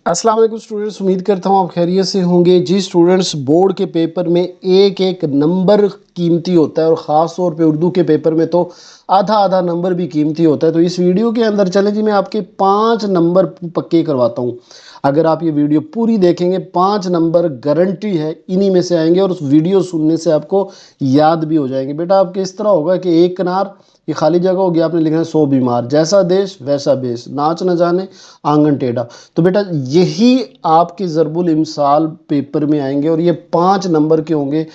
अस्सलाम वालेकुम स्टूडेंट्स, उम्मीद करता हूँ आप खैरियत से होंगे। जी स्टूडेंट्स, बोर्ड के पेपर में एक एक नंबर कीमती होता है और ख़ास तौर पे उर्दू के पेपर में तो आधा आधा नंबर भी कीमती होता है। तो इस वीडियो के अंदर चलें जी, मैं आपके 5 नंबर पक्के करवाता हूँ। अगर आप ये वीडियो पूरी देखेंगे 5 नंबर गारंटी है इन्हीं में से आएंगे और उस वीडियो सुनने से आपको याद भी हो जाएंगे। बेटा आपके इस तरह होगा कि एक किनार ये खाली जगह होगी, आपने लिखना है 100 बीमार, जैसा देश वैसा बेस, नाच न जाने आंगन टेढ़ा। तो बेटा यही आपके ज़रबुल इम्साल पेपर में आएंगे और ये 5 नंबर के होंगे।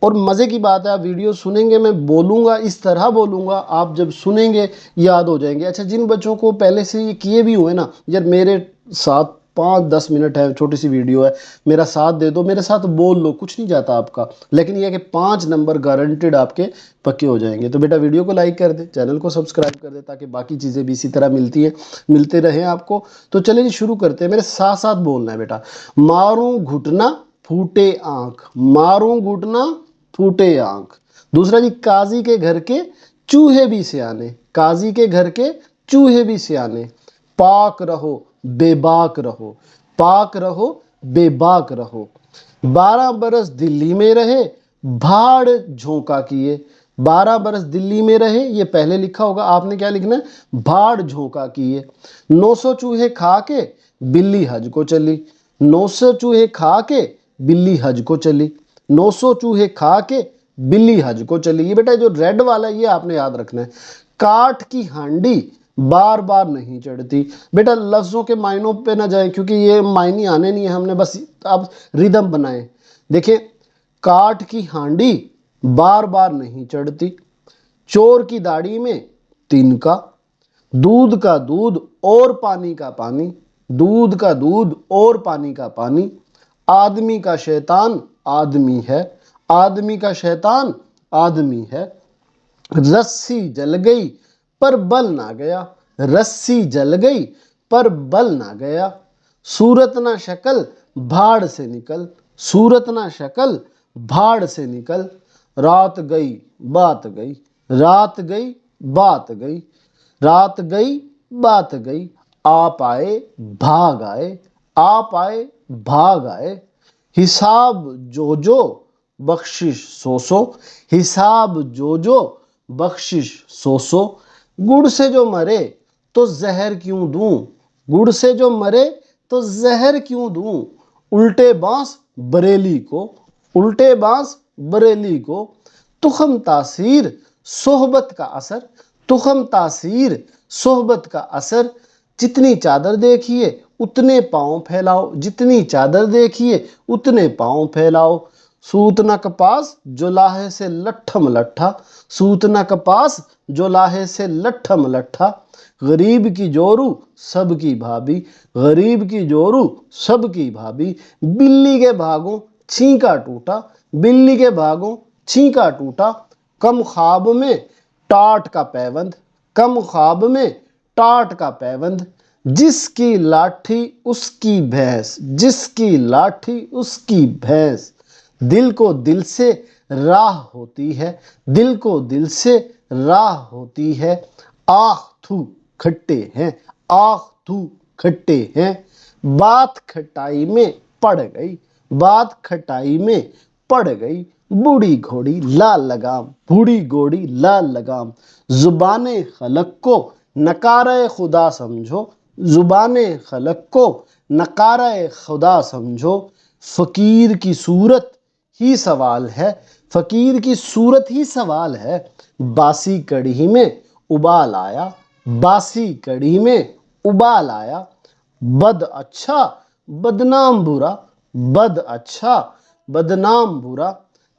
और मज़े की बात है, आप वीडियो सुनेंगे, मैं बोलूँगा इस तरह बोलूँगा, आप जब सुनेंगे याद हो जाएंगे। अच्छा, जिन बच्चों को पहले से ये किए भी हुए ना, यार मेरे साथ 5-10 मिनट है, छोटी सी वीडियो है, मेरा साथ दे दो, मेरे साथ बोल लो, कुछ नहीं जाता आपका। लेकिन यह है कि 5 नंबर गारंटेड आपके पक्के हो जाएंगे। तो बेटा वीडियो को लाइक कर दे, चैनल को सब्सक्राइब कर दे, ताकि बाकी चीज़ें भी इसी तरह मिलते रहें आपको। तो चलिए शुरू करते हैं, मेरे साथ साथ बोलना है बेटा। मारूं घुटना फूटे आंख, मारूं घुटना फूटे आंख। दूसरा जी, काजी के घर के चूहे भी सियाने, काजी के घर के चूहे भी सियाने। पाक रहो बेबाक रहो, पाक रहो बेबाक रहो। 12 बरस दिल्ली में रहे भाड़ झोंका किए, 12 बरस दिल्ली में रहे, ये पहले लिखा होगा, आपने क्या लिखना है, भाड़ झोंका किए। 900 चूहे खा के बिल्ली हज को चली, 900 चूहे खा के बिल्ली हज को चली, 900 चूहे खा के बिल्ली हज को चली। ये बेटा जो रेड वाला है ये आपने याद रखना है। काठ की हांडी बार बार नहीं चढ़ती। बेटा लफ्ज़ों के मायनों पे ना जाए, क्योंकि ये मायने आने नहीं है, हमने बस अब रिदम बनाए। देखिए, काठ की हांडी बार बार नहीं चढ़ती, चोर की दाढ़ी में तिनका, दूध का दूध और पानी का पानी, दूध का दूध और पानी का पानी। आदमी का शैतान आदमी है, आदमी का शैतान आदमी है। रस्सी जल गई पर बल ना गया, रस्सी जल गई पर बल ना गया। सूरत ना शक्ल भाड़ से निकल, सूरत ना शक्ल भाड़ से निकल। रात गई बात गई, रात गई बात गई, रात गई बात गई। आप आए भाग आए, आप आए भाग आए। हिसाब जो बख्शिश सो, हिसाब जो बख्शिश सो। गुड़ से जो मरे तो जहर क्यों दूं, गुड़ से जो मरे तो जहर क्यों दूं। उल्टे बांस बरेली को, उल्टे बांस बरेली को। तुखम तासीर सोहबत का असर, तुखम तासीर सोहबत का असर। जितनी चादर देखिए उतने पांव फैलाओ, जितनी चादर देखिए उतने पांव फैलाओ। सूत न कपास जो लाहे से लट्ठम लट्ठा, सूत न कपास जो लाहे से लट्ठम लट्ठा। गरीब की जोरू सबकी भाभी, गरीब की जोरू सबकी भाभी। बिल्ली के भागों छींका टूटा, बिल्ली के भागों छींका टूटा। कम ख्वाब में टाट का पैबंद, कम ख्वाब में टाट का पैबंद। जिसकी लाठी उसकी भैंस, जिसकी लाठी उसकी भैंस। दिल को दिल से राह होती है, दिल को दिल से राह होती है। आख थू खट्टे हैं, आख थू खट्टे हैं। बात खटाई में पड़ गई, बात खटाई में पड़ गई। बूढ़ी घोड़ी लाल लगाम, बूढ़ी घोड़ी लाल लगाम। जुबाने खलक को नकारे खुदा समझो, जुबाने खलक को नकारे खुदा समझो। फकीर की सूरत ही सवाल है, फकीर की सूरत ही सवाल है। बासी कढ़ी में उबाल आया, बासी कढ़ी में उबाल आया। बद अच्छा बदनाम बुरा, बद अच्छा बदनाम बुरा।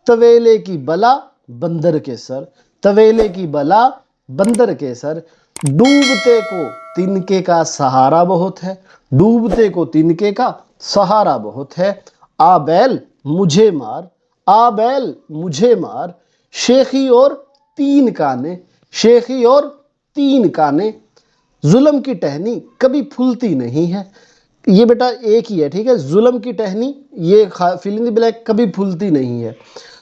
तवेले की बला बंदर के सर, तवेले की बला बंदर के सर। डूबते को तिनके का सहारा बहुत है, डूबते को तिनके का सहारा बहुत है। आ बैल मुझे मार, आ बैल मुझे मार। शेखी और 3 काने, शेखी और 3 काने। जुल्म की टहनी कभी फूलती नहीं है, ये बेटा एक ही है, ठीक है। जुल्म की टहनी ये फिल इन द ब्लैंक कभी फूलती नहीं है,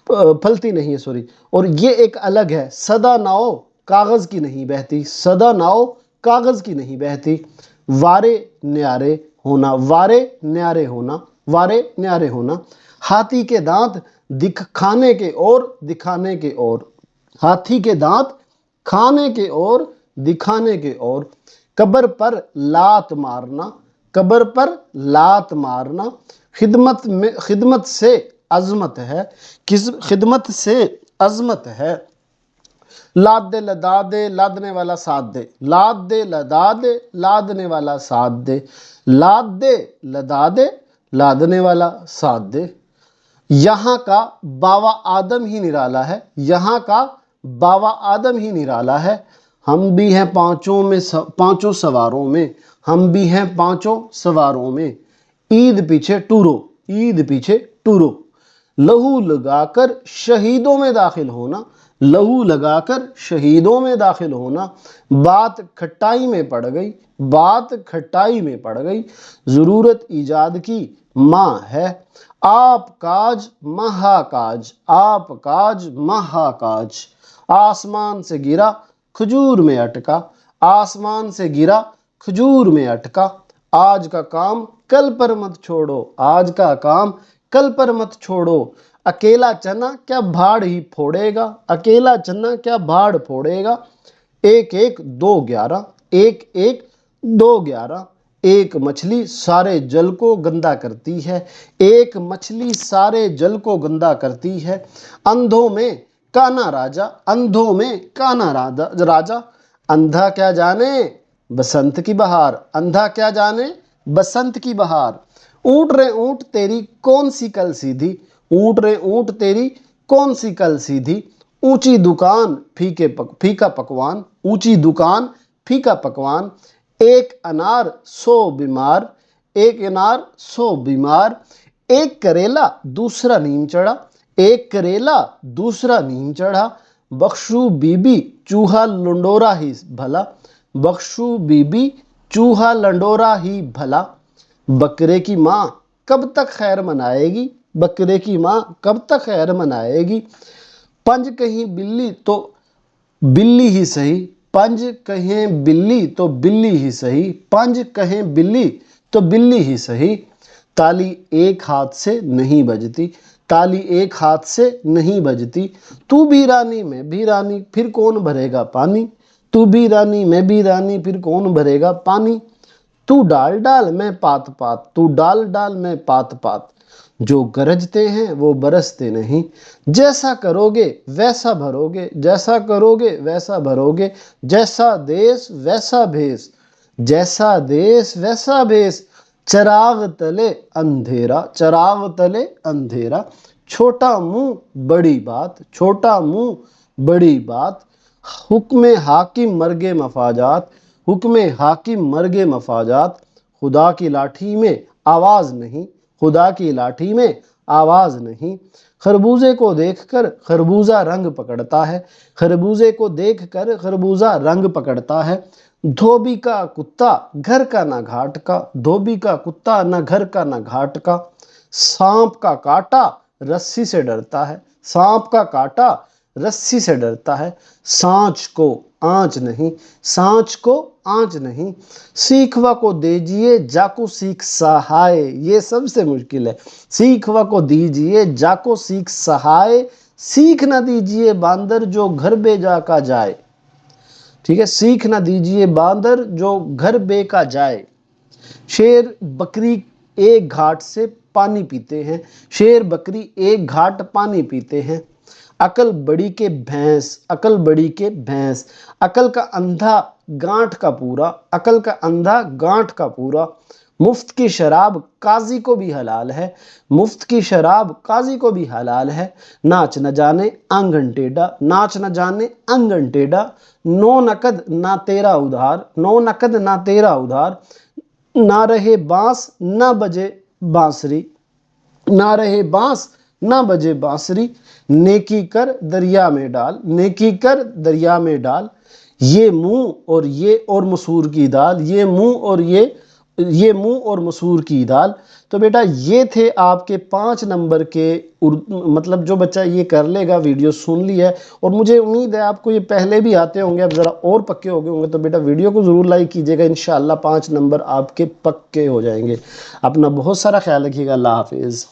फलती नहीं है, सॉरी। और ये एक अलग है, सदा नाव कागज की नहीं बहती, सदा नाव कागज की नहीं बहती। वारे न्यारे ہونا، وارے نیارے ہونا، وارے نیارے ہونا۔ ہاتھی کے دانت کھانے کے اور دکھانے کے اور، ہاتھی کے دانت کھانے کے اور دکھانے کے اور۔ قبر پر لات مارنا، قبر پر لات مارنا۔ خدمت سے عظمت ہے، خدمت سے عظمت ہے۔ لاد دے لدا دے، لادنے والا ساتھ دے، لاد دے لدا دے، لادنے والا ساتھ دے، لاد دے لدا دے، لادنے والا ساتھ دے۔ یہاں کا باوا آدم ہی نرالا ہے، یہاں کا باوا آدم ہی نرالا ہے۔ ہم بھی ہیں پانچوں سواروں میں، ہم بھی ہیں پانچوں سواروں میں۔ عید پیچھے ٹورو، عید پیچھے ٹورو۔ لہو لگا کر شہیدوں میں داخل ہونا، لہو لگا کر شہیدوں میں داخل ہونا۔ بات کھٹائی میں پڑ گئی، بات کھٹائی میں پڑ گئی۔ ضرورت ایجاد کی ماں ہے۔ آپ کاج مہا کاج، آپ کاج مہا کاج۔ آسمان سے گرا کھجور میں اٹکا، آسمان سے گرا کھجور میں اٹکا۔ آج کا کام کل پر مت چھوڑو، آج کا کام کل پر مت چھوڑو۔ اکیلا چنا کیا بھاڑ ہی پھوڑے گا، اکیلا چنا کیا بھاڑ پھوڑے گا۔ ایک ایک دو گیارہ، ایک ایک دو گیارہ۔ ایک مچھلی سارے جل کو گندا کرتی ہے، ایک مچھلی سارے جل کو گندا کرتی ہے۔ اندھوں میں کانا راجا، اندھوں میں کانا راجا۔ اندھا کیا جانے بسنت کی بہار، اندھا کیا جانے بسنت کی بہار۔ اونٹ رے اونٹ تیری کون سی کل سیدھی، اونٹ رے اونٹ تیری کون سی کل سیدھی۔ اونچی دکان پھیکا پکوان، اونچی دکان پھیکا پکوان۔ ایک انار سو بیمار، ایک انار سو بیمار۔ ایک کریلا دوسرا نیم چڑھا، ایک کریلا دوسرا نیم چڑھا۔ بخشو بی بی چوہا لنڈورا ہی بھلا، بخشو بی بی چوہا لنڈورا ہی بھلا۔ بکرے کی ماں کب تک خیر منائے گی، بکرے کی ماں کب تک خیر منائے گی۔ پنج کہیں بلی تو بلی ہی سہی، پنج کہیں بلی تو بلی ہی سہی، پنج کہیں بلی تو بلی ہی سہی۔ تالی ایک ہاتھ سے نہیں بجتی، تالی ایک ہاتھ سے نہیں بجتی۔ تو بھی رانی میں بھی رانی پھر کون بھرے گا پانی، تو بھی رانی میں بھی رانی پھر کون بھرے گا پانی۔ تو ڈال ڈال میں پات پات، تو ڈال ڈال میں پات پات۔ جو گرجتے ہیں وہ برستے نہیں، جیسا کرو گے ویسا بھرو گے، جیسا کرو گے ویسا بھرو گے۔ جیسا دیس ویسا بھیس، جیسا دیس ویسا بھیس۔ چراغ تلے اندھیرا، چراغ تلے اندھیرا۔ چھوٹا منہ بڑی بات، چھوٹا منہ بڑی بات۔ حکم حاکم مرگ مفاجات، حکم حاکم مرگ مفاجات۔ خدا کی لاٹھی میں آواز نہیں، خدا کی لاٹھی میں آواز نہیں۔ خربوزے کو دیکھ کر خربوزہ رنگ پکڑتا ہے، خربوزے کو دیکھ کر خربوزہ رنگ پکڑتا ہے۔ دھوبی کا کتا گھر کا نہ گھاٹ کا، دھوبی کا کتا نہ گھر کا نہ گھاٹ کا۔ سانپ کا کاٹا رسی سے ڈرتا ہے، سانپ کا کاٹا رسی سے ڈرتا ہے۔ سانچ کو آنچ نہیں، سانچ کو آنچ نہیں۔ سیکھوا کو دیجئے جاکو سیکھ سہائے، یہ سب سے مشکل ہے۔ سیکھوا کو دیجئے جاکو سیکھ سہائے، سیکھ نہ دیجئے باندر جو گھر بے جا کا جائے۔ ٹھیک ہے، سیکھ نہ دیجئے باندر جو گھر بے کا جائے۔ شیر بکری ایک گھاٹ سے پانی پیتے ہیں، شیر بکری ایک گھاٹ پانی پیتے ہیں۔ عقل بڑی کے بھینس، عقل بڑی کے بھینس۔ عقل کا اندھا گانٹھ کا پورا، عقل کا اندھا گانٹھ کا پورا۔ مفت کی شراب قاضی کو بھی حلال ہے، مفت کی شراب قاضی کو بھی حلال ہے۔ ناچ نہ جانے آنگن ٹیڑھا، ناچ نہ جانے آنگن ٹیڑھا۔ نو نقد نہ تیرا ادھار، نو نقد نہ تیرا ادھار۔ نہ رہے بانس نہ بجے بانسری، نہ رہے بانس نہ بجے بانسری۔ نیکی کر دریا میں ڈال، نیکی کر دریا میں ڈال۔ یہ منہ اور یہ اور مسور کی دال، یہ منہ اور یہ یہ منہ اور مسور کی دال۔ تو بیٹا یہ تھے آپ کے 5 نمبر کے مطلب جو بچہ یہ کر لے گا، ویڈیو سن لی ہے، اور مجھے امید ہے آپ کو یہ پہلے بھی آتے ہوں گے، اب ذرا اور پکے ہو گئے ہوں گے، تو بیٹا ویڈیو کو ضرور لائک کیجیے گا، انشاءاللہ 5 نمبر آپ کے پکے ہو جائیں گے۔ اپنا بہت سارا خیال رکھیے گا، اللہ حافظ۔